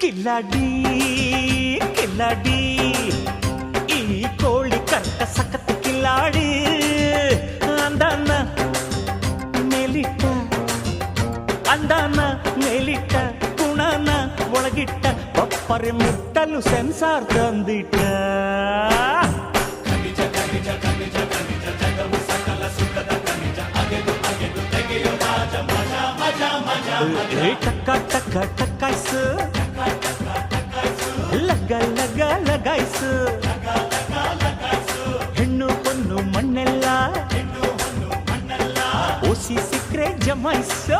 ಕಿಲ್ಲಾಡಿ ಕಿಲ್ಲಾಡಿ ಈ ಕೋಳಿ ಕರ್ಕ ಸಖತ್ ಕಿಲ್ಲಾಡಿ ಅಂದಾನ ಮೇಲಿಟ್ಟ ಅಂದಾನ ಮೇಲಿಟ್ಟ ಗುಣನ ಒಳಗಿಟ್ಟ ಒಪ್ಪರೆ ಮುಟ್ಟಲು ಸೆನ್ಸಾರ್ ತಂದಿಟ್ಟ ಟಕ್ಕ ಟಕ್ಕ ಟಕ್ಕಾಯ್ಸು ಲಗ ಲಗ ಲಗಾಯ್ಸು ಹೆಣ್ಣು ಹೊನ್ನು ಮಣ್ಣೆಲ್ಲ ಓಸಿ ಸಿಕ್ರೆ ಜಮಾಯ್ಸು